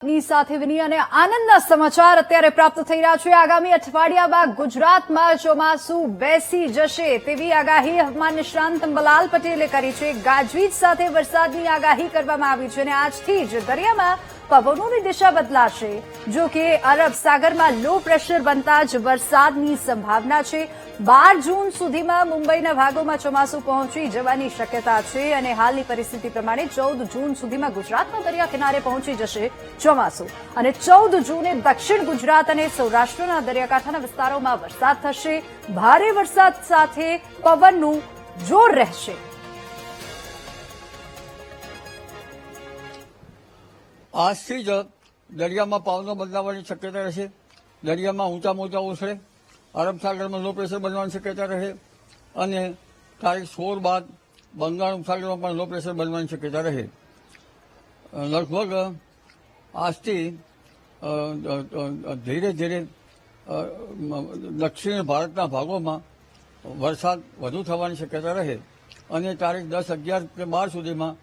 ની સાથે વિની અને આનંદના સમાચાર અત્યારે પ્રાપ્ત થઈ રહ્યા છે। આગામી અઠવાડિયામાં ગુજરાતમાં ચોમાસું બેસી જશે તેવી આગાહી હવામાન નિષ્ણાંત અંબાલાલ પટેલે કરી છે। ગાજવીજ સાથે વરસાદની આગાહી કરવામાં આવી છે અને આજથી જ દરિયામાં પવનોની દિશા બદલાશે। જો કે અરબ સાગરમાં લો પ્રેશર બનતા જ વરસાદની સંભાવના છે। 12 જૂન સુધીમાં મુંબઈના ભાગોમાં ચોમાસું પહોંચી જવાની શક્યતા છે અને હાલની પરિસ્થિતિ પ્રમાણે 14 જૂન સુધીમાં ગુજરાતના દરિયા કિનારે પહોંચી જશે ચોમાસું અને 14 જૂને દક્ષિણ ગુજરાત અને સૌરાષ્ટ્રના દરિયાકાંઠાના વિસ્તારોમાં વરસાદ થશે। ભારે વરસાદ સાથે પવનનું જોર રહેશે। આજથી જ દરિયામાં પવનો બદલાવાની શક્યતા રહેશે। દરિયામાં ઊંચા મોજા ઉછળે, અરબ સાગરમાં લો પ્રેશર બનવાની શક્યતા રહે અને તારીખ 16 બાદ બંગાળ ઉપસાગરમાં પણ લો પ્રેશર બનવાની શક્યતા રહે। લગભગ આજથી ધીરે ધીરે દક્ષિણ ભારતના ભાગોમાં વરસાદ વધુ થવાની શક્યતા રહે અને તારીખ 10, 11 કે 12 સુધીમાં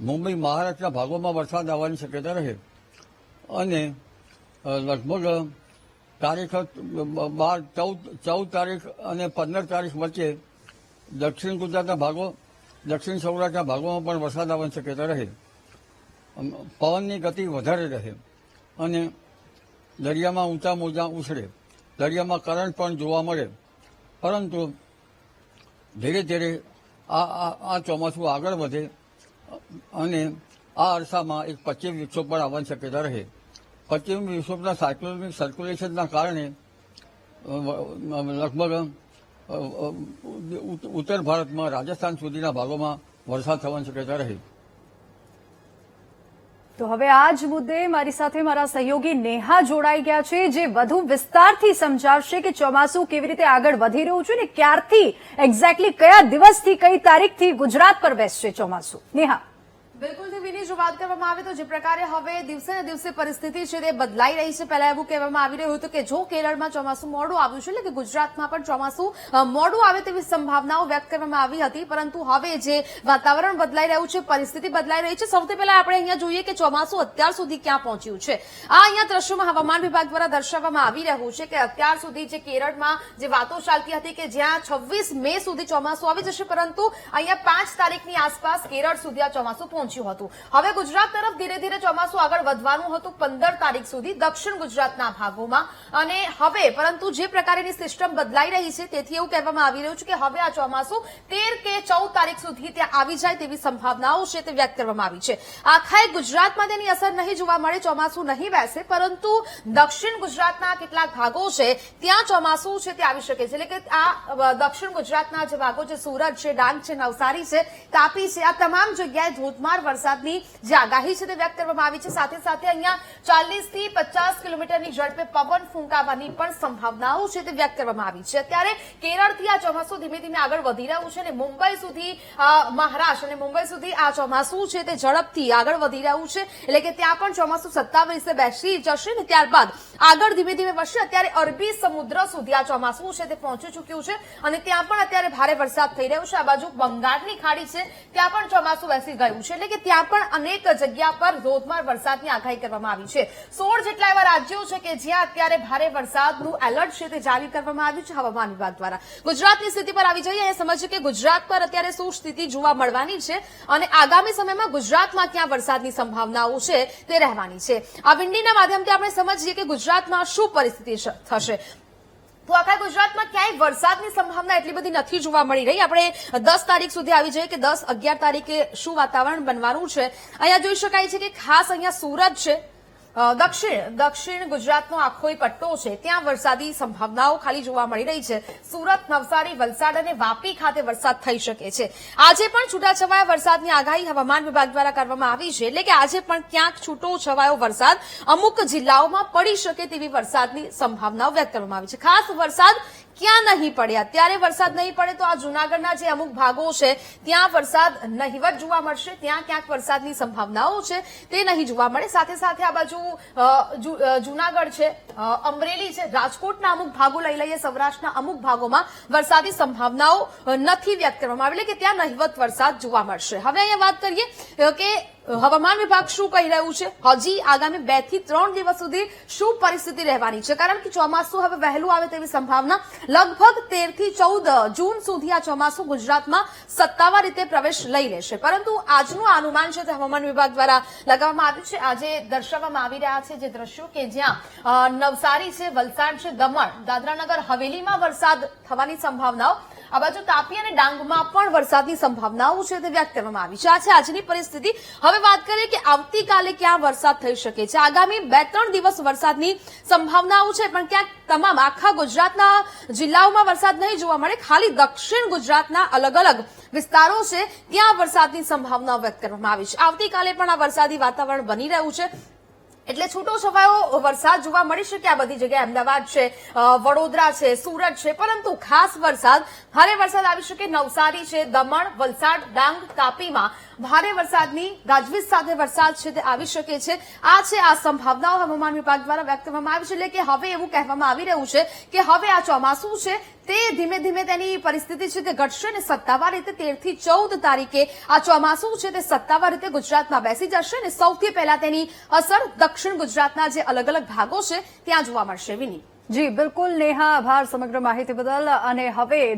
મુંબઈ મહારાષ્ટ્રના ભાગોમાં વરસાદ આવવાની શક્યતા રહે અને લગભગ તારીખ 14 તારીખ અને 15 તારીખ વચ્ચે દક્ષિણ ગુજરાતના ભાગો, દક્ષિણ સૌરાષ્ટ્રના ભાગોમાં પણ વરસાદ આવવાની શક્યતા રહે। પવનની ગતિ વધારે રહે અને દરિયામાં ઊંચા મોજા ઉછળે, દરિયામાં કરંટ પણ જોવા મળે, પરંતુ ધીરે ધીરે આ ચોમાસું આગળ વધે અને આ અરસામાં એક પશ્ચિમ વિક્ષોભ પણ આવવાની શક્યતા રહે। પશ્ચિમ વિક્ષોભના સાયક્લોનિક સર્ક્યુલેશનના કારણે લગભગ ઉત્તર ભારતમાં રાજસ્થાન સુધીના ભાગોમાં વરસાદ થવાની શક્યતા રહે। તો હવે આ જ મુદ્દે મારી સાથે મારા સહયોગી નેહા જોડાઈ ગયા છે, જે વધુ વિસ્તારથી સમજાવશે કે ચોમાસું કેવી રીતે આગળ વધી રહ્યું છે ને ક્યારથી એક્ઝેક્ટલી કયા દિવસથી કઈ તારીખથી ગુજરાત પર બેસશે ચોમાસું। નેહા, બિલકુલ વિની, જો વાત કરવામાં આવે તો જે પ્રકારે હવે દિવસે ને દિવસે પરિસ્થિતિ છે તે બદલાઈ રહી છે। પહેલા એવું કહેવામાં આવી રહ્યું હતું કે જો કેરળમાં ચોમાસું મોડું આવ્યું છે, એટલે કે ગુજરાતમાં પણ ચોમાસું મોડું આવે તેવી સંભાવનાઓ વ્યક્ત કરવામાં આવી હતી, પરંતુ હવે જે વાતાવરણ બદલાઈ રહ્યું છે, પરિસ્થિતિ બદલાઈ રહી છે। સૌથી પહેલા આપણે અહીંયા જોઈએ કે ચોમાસું અત્યાર સુધી ક્યાં પહોંચ્યું છે। આ અહીંયા દ્રશ્યોમાં હવામાન વિભાગ દ્વારા દર્શાવવામાં આવી રહ્યું છે કે અત્યાર સુધી જે કેરળમાં જે વાતો ચાલતી હતી કે જ્યાં 26 મે સુધી ચોમાસું આવી જશે, પરંતુ અહીંયા 5 તારીખની આસપાસ કેરળ સુધી આ ચોમાસું પહોંચ્યું હતું। હવે ગુજરાત તરફ ધીરે ધીરે ચોમાસું આગળ વધવાનું હતું 15 તારીખ સુધી દક્ષિણ ગુજરાતના ભાગોમાં, અને હવે પરંતુ જે પ્રકારની સિસ્ટમ બદલાઈ રહી છે તેથી એવું કહેવામાં આવી રહ્યું છે કે હવે આ ચોમાસું 13 કે 14 તારીખ સુધી ત્યાં આવી જાય તેવી સંભાવનાઓ છે તે વ્યક્ત કરવામાં આવી છે। આખા ગુજરાતમાં તેની અસર નહીં જોવા મળે, ચોમાસું નહીં બેસે, પરંતુ દક્ષિણ ગુજરાતના કેટલાક ભાગો છે ત્યાં ચોમાસું છે તે આવી શકે છે। એટલે કે આ દક્ષિણ ગુજરાતના જે ભાગો છે, સુરત છે, ડાંગ છે, નવસારી છે, તાપી છે, આ તમામ જગ્યાએ ધોધમાર વરસાદની જે આગાહી છે તે વ્યક્ત કરવામાં આવી છે। સાથે સાથે અહીંયા 40 થી 50 કિલોમીટરની ઝડપે પવન ફૂંકાવાની પણ સંભાવનાઓ છે તે વ્યક્ત કરવામાં આવી છે। અત્યારે કેરળથી આ ચોમાસું ધીમે ધીમે આગળ વધી રહ્યું છે અને મુંબઈ સુધી, મહારાષ્ટ્ર અને મુંબઈ સુધી આ ચોમાસું છે તે ઝડપથી આગળ વધી રહ્યું છે। એટલે કે ત્યાં પણ ચોમાસું 27 બેસી જશે ને ત્યારબાદ આગળ ધીમે ધીમે વધશે। અત્યારે અરબી સમુદ્ર સુધી આ ચોમાસું છે તે પહોંચી ચૂક્યું છે અને ત્યાં પણ અત્યારે ભારે વરસાદ થઈ રહ્યો છે। આ બાજુ બંગાળની ખાડી છે, ત્યાં પણ ચોમાસું બેસી ગયું છે, એટલે કે ત્યાં પણ અનેક જગ્યા પર ધોધમાર વરસાદની આગાહી કરવામાં આવી છે। 16 જેટલા એવા રાજ્યો છે કે જ્યાં અત્યારે ભારે વરસાદનું એલર્ટ છે તે જારી કરવામાં આવ્યું છે હવામાન વિભાગ દ્વારા। ગુજરાતની સ્થિતિ પર આવી જઈએ, એ સમજીએ કે ગુજરાત પર અત્યારે શું સ્થિતિ જોવા મળવાની છે અને આગામી સમયમાં ગુજરાતમાં ક્યાં વરસાદની સંભાવનાઓ છે તે રહેવાની છે। આ વિંડીના માધ્યમથી આપણે સમજીએ કે ગુજરાતમાં શું પરિસ્થિતિ થશે। તો આખા ગુજરાતમાં ક્યાંય વરસાદની સંભાવના એટલી બધી નથી જોવા મળી રહી। આપણે 10 તારીખ સુધી આવી જઈએ કે 10, 11 તારીખે શું વાતાવરણ બનવાનું છે। અહીંયા જોઈ શકાય છે કે ખાસ અહીંયા સુરત છે, દક્ષિણ ગુજરાતનો આખો પટ્ટો છે, ત્યાં વરસાદી સંભાવનાઓ ખાલી જોવા મળી રહી છે। સુરત, નવસારી, વલસાડ અને વાપી ખાતે વરસાદ થઈ શકે છે। આજે પણ છૂટાછવાયા વરસાદની આગાહી હવામાન વિભાગ દ્વારા કરવામાં આવી છે, એટલે કે આજે પણ ક્યાંક છૂટો છવાયો વરસાદ અમુક જિલ્લાઓમાં પડી શકે તેવી વરસાદની સંભાવનાઓ વ્યક્ત કરવામાં આવી છે। ખાસ વરસાદ ક્યાં નહીં પડે, અત્યારે વરસાદ નહીં પડે તો આ જૂનાગઢના જે અમુક ભાગો છે ત્યાં વરસાદ નહિવત જોવા મળશે, ત્યાં ક્યાંક વરસાદની સંભાવનાઓ છે તે નહીં જોવા મળે। સાથે સાથે આ બાજુ જૂનાગઢ છે, અમરેલી છે, રાજકોટના અમુક ભાગો લઈ લઈએ, સૌરાષ્ટ્રના અમુક ભાગોમાં વરસાદી સંભાવનાઓ નથી વ્યક્ત કરવામાં આવી, એટલે કે ત્યાં નહિવત વરસાદ જોવા મળશે। હવે અહીંયા વાત કરીએ કે હવામાન વિભાગ શું કહી રહ્યું છે, હજી આગામી 2 થી 3 દિવસ સુધી શું પરિસ્થિતિ રહેવાની છે, કારણ કે ચોમાસું હવે વહેલું આવે તેવી સંભાવના. લગભગ 13 થી 14 જૂન સુધી આ ચોમાસું ગુજરાતમાં સત્તાવાર રીતે પ્રવેશ લઈ લેશે. પરંતુ આજનું આ અનુમાન છે તે હવામાન વિભાગ દ્વારા લગાવવામાં આવ્યું છે. આજે દર્શાવવામાં આવી રહ્યા છે જે દ્રશ્યો કે જ્યાં નવસારી છે, વલસાડ છે, દમણ, દાદરાનગર હવેલીમાં વરસાદ થવાની સંભાવનાઓ, આ બાજુ તાપી અને ડાંગમાં પણ વરસાદની સંભાવનાઓ છે તે વ્યક્ત કરવામાં આવી છે. આ છે આજની પરિસ્થિતિ. હવે વાત કરીએ કે આવતીકાલે ક્યાં વરસાદ થઈ શકે છે. આગામી 2-3 દિવસ વરસાદની સંભાવનાઓ છે, પણ ક્યાંક તમામ આખા ગુજરાતના જિલ્લાઓમાં વરસાદ નહીં જોવા મળે. ખાલી દક્ષિણ ગુજરાતના અલગ અલગ વિસ્તારો છે ત્યાં વરસાદની સંભાવનાઓ વ્યક્ત કરવામાં આવી છે. આવતીકાલે પણ આ વરસાદી વાતાવરણ બની રહ્યું છે, એટલે છૂટો છવાયો વરસાદ જોવા મળી શકે આ બધી જગ્યાએ. અમદાવાદ છે, વડોદરા છે, સુરત છે, પરંતુ ખાસ વરસાદ, ભારે વરસાદ આવી શકે નવસારી છે, દમણ, વલસાડ, ડાંગ, તાપીમાં ભારે વરસાદની ગાજવીજ સાથે વરસાદ છે તે આવી શકે છે. આ છે આ સંભાવનાઓ હવામાન વિભાગ દ્વારા વ્યક્ત કરવામાં આવી છે. એટલે કે હવે એવું કહેવામાં આવી રહ્યું છે કે હવે આ ચોમાસું છે તે ધીમે ધીમે તેની પરિસ્થિતિ છે તે ઘટશે અને સત્તાવાર રીતે 13 થી 14 તારીખે આ ચોમાસું છે તે સત્તાવાર રીતે ગુજરાતમાં બેસી જશે અને સૌથી પહેલા તેની અસર દક્ષિણ ગુજરાતના જે અલગ અલગ ભાગો છે ત્યાં જોવા મળશે. વિની. જી બિલકુલ નેહા, આભાર સમગ્ર માહિતી બદલ. અને હવે